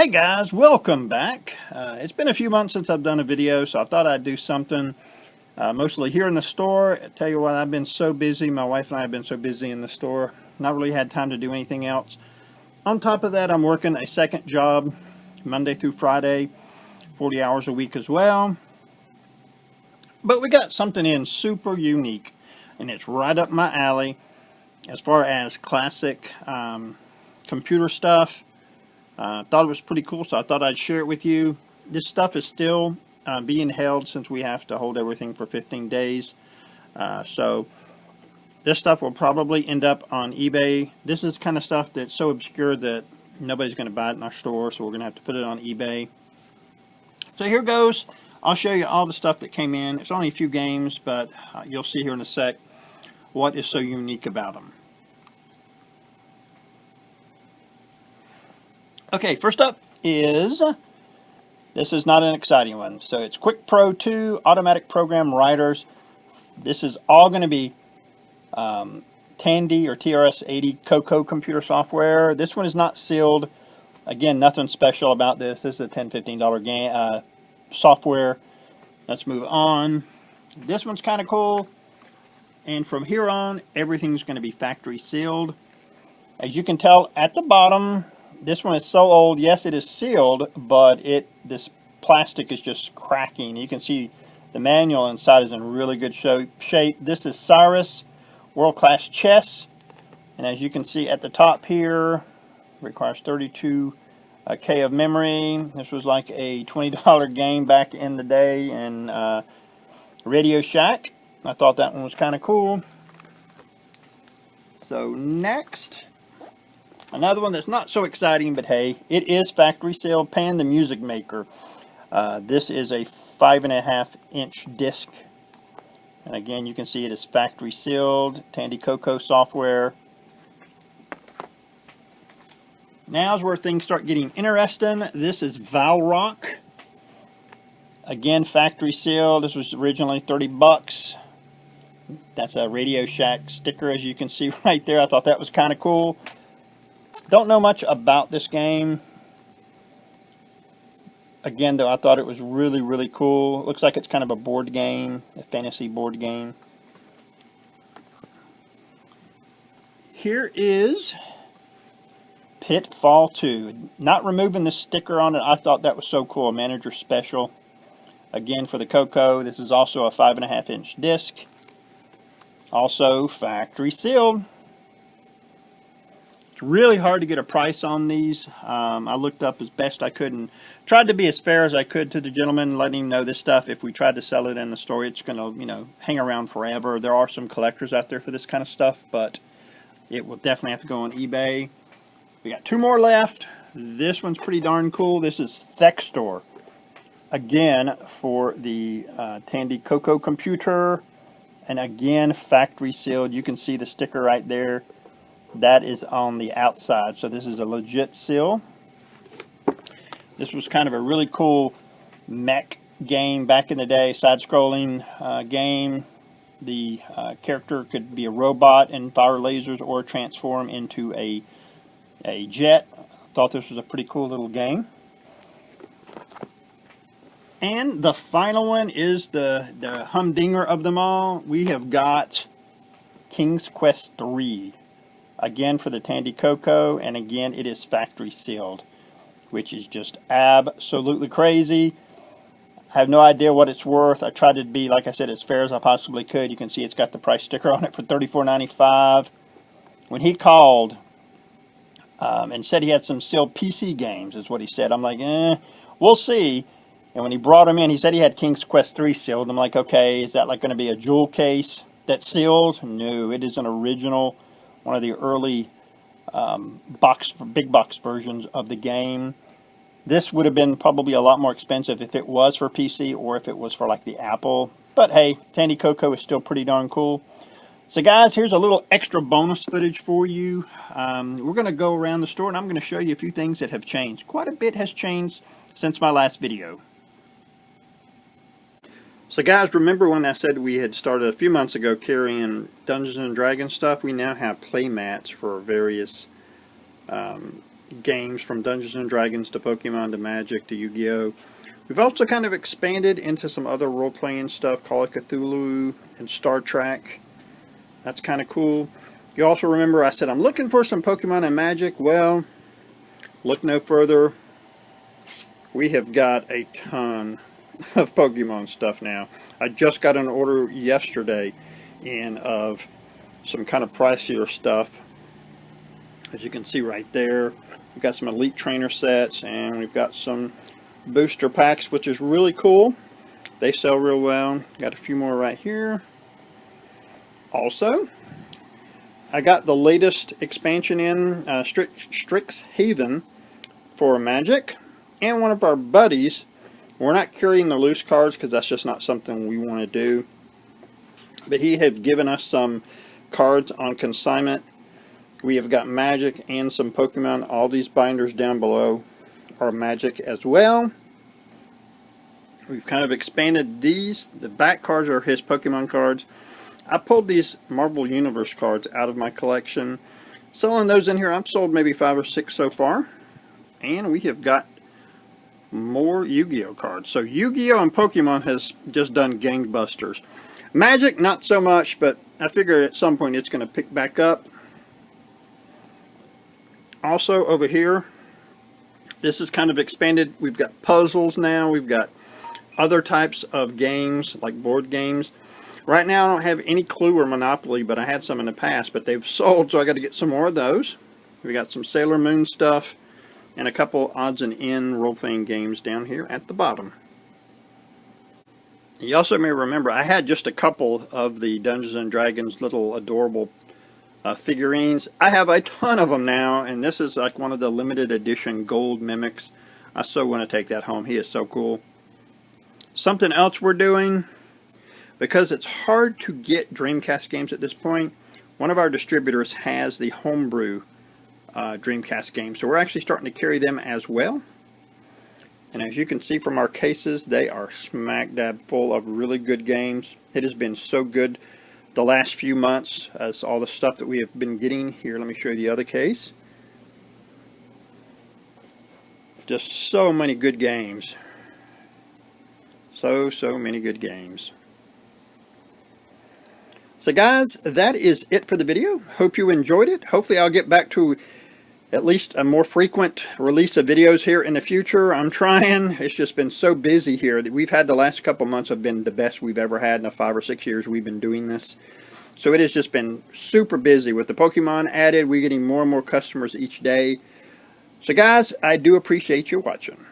Hey guys, welcome back. It's been a few months since I've done a video, so I thought I'd do something mostly here in the store. I tell you what, I've been so busy. My wife and I have been so busy in the store. Not really had time to do anything else. On top of that, I'm working a second job Monday through Friday, 40 hours a week as well. But we got something in super unique, and it's right up my alley as far as classic computer stuff. Thought it was pretty cool, so I thought I'd share it with you. This stuff is still being held since we have to hold everything for 15 days. So this stuff will probably end up on eBay. This is the kind of stuff that's so obscure that nobody's going to buy it in our store, so we're going to have to put it on eBay. So here goes. I'll show you all the stuff that came in. It's only a few games, but you'll see here in a sec what is so unique about them. Okay, first up is, this is not an exciting one. So it's Quick Pro 2 Automatic Program Writers. This is all going to be Tandy or TRS-80 COCO computer software. This one is not sealed. Again, nothing special about this. This is a $10, $15 game software. Let's move on. This one's kind of cool. And from here on, everything's going to be factory sealed. As you can tell at the bottom, this one is so old. Yes, it is sealed, but this plastic is just cracking. You can see the manual inside is in really good shape. This is Cyrus World Class Chess, and as you can see at the top here, requires 32K of memory. This was like a $20 game back in the day in Radio Shack. I thought that one was kind of cool. So next, another one that's not so exciting, but hey, it is factory sealed. Pan the Music Maker. This is a 5.5-inch disc. And again, you can see it is factory sealed. Tandy COCO software. Now's where things start getting interesting. This is Valrock. Again, factory sealed. This was originally 30 bucks. That's a Radio Shack sticker, as you can see right there. I thought that was kind of cool. Don't know much about this game. Again, though, I thought it was really, really cool. It looks like it's kind of a board game, a fantasy board game. Here is Pitfall 2. Not removing the sticker on it, I thought that was so cool. A manager special. Again, for the COCO, this is also a 5.5-inch disc. Also factory sealed. Really hard to get a price on these. I looked up as best I could and tried to be as fair as I could to the gentleman, letting him know this stuff, if we tried to sell it in the store, it's going to, hang around forever. There are some collectors out there for this kind of stuff, but it will definitely have to go on eBay. We got two more left. This one's pretty darn cool. This is Thextor. Again, for the Tandy COCO computer. And again, factory sealed. You can see the sticker right there. That is on the outside, so this is a legit seal. This was kind of a really cool mech game back in the day, side-scrolling game. The character could be a robot and fire lasers or transform into a jet. Thought this was a pretty cool little game. And the final one is the humdinger of them all. We have got King's Quest III. Again, for the Tandy COCO, and again, it is factory sealed, which is just absolutely crazy. I have no idea what it's worth. I tried to be, like I said, as fair as I possibly could. You can see it's got the price sticker on it for $34.95. When he called and said he had some sealed PC games, is what he said. I'm like, we'll see. And when he brought them in, he said he had King's Quest III sealed. I'm like, okay, is that like going to be a jewel case that's sealed? No, it is an original, one of the early big box versions of the game. This would have been probably a lot more expensive if it was for PC or if it was for like the Apple. But hey, Tandy COCO is still pretty darn cool. So guys, here's a little extra bonus footage for you. We're going to go around the store and I'm going to show you a few things that have changed. Quite a bit has changed since my last video. So guys, remember when I said we had started a few months ago carrying Dungeons & Dragons stuff? We now have play mats for various games from Dungeons and Dragons to Pokemon to Magic to Yu-Gi-Oh! We've also kind of expanded into some other role-playing stuff, Call of Cthulhu and Star Trek. That's kind of cool. You also remember I said I'm looking for some Pokemon and Magic. Well, look no further. We have got a ton of Pokemon stuff now. I just got an order yesterday in of some kind of pricier stuff. As you can see right there, we've got some Elite Trainer sets, and we've got some booster packs, which is really cool. They sell real well. Got a few more right here. Also, I got the latest expansion in Strixhaven for Magic, and one of our buddies. We're not carrying the loose cards because that's just not something we want to do, but he had given us some cards on consignment. We have got Magic and some Pokemon. All these binders down below are Magic as well. We've kind of expanded these. The back cards are his Pokemon cards. I pulled these Marvel Universe cards out of my collection. Selling those in here. I've sold maybe 5 or 6 so far. And we have got more Yu-Gi-Oh cards. So Yu-Gi-Oh and Pokemon has just done gangbusters. Magic, not so much, but I figure at some point it's going to pick back up. Also over here, this is kind of expanded. We've got puzzles now. We've got other types of games, like board games. Right now I don't have any Clue or Monopoly, but I had some in the past, but they've sold, so I got to get some more of those. We got some Sailor Moon stuff and a couple odds and end role-playing games down here at the bottom. You also may remember I had just a couple of the Dungeons and Dragons little adorable figurines. I have a ton of them now, and this is like one of the limited edition gold mimics. I so want to take that home. He is so cool. Something else we're doing, because it's hard to get Dreamcast games at this point, one of our distributors has the homebrew Dreamcast games, so we're actually starting to carry them as well. And as you can see from our cases, they are smack dab full of really good games. It has been so good the last few months as all the stuff that we have been getting. Here, let me show you the other case. Just so many good games. So many good games. So guys, that is it for the video. Hope you enjoyed it. Hopefully I'll get back to at least a more frequent release of videos here in the future. I'm trying. It's just been so busy here that we've had the last couple months have been the best we've ever had in the 5 or 6 years we've been doing this. So it has just been super busy with the Pokemon added. We're getting more and more customers each day. So guys, I do appreciate you watching.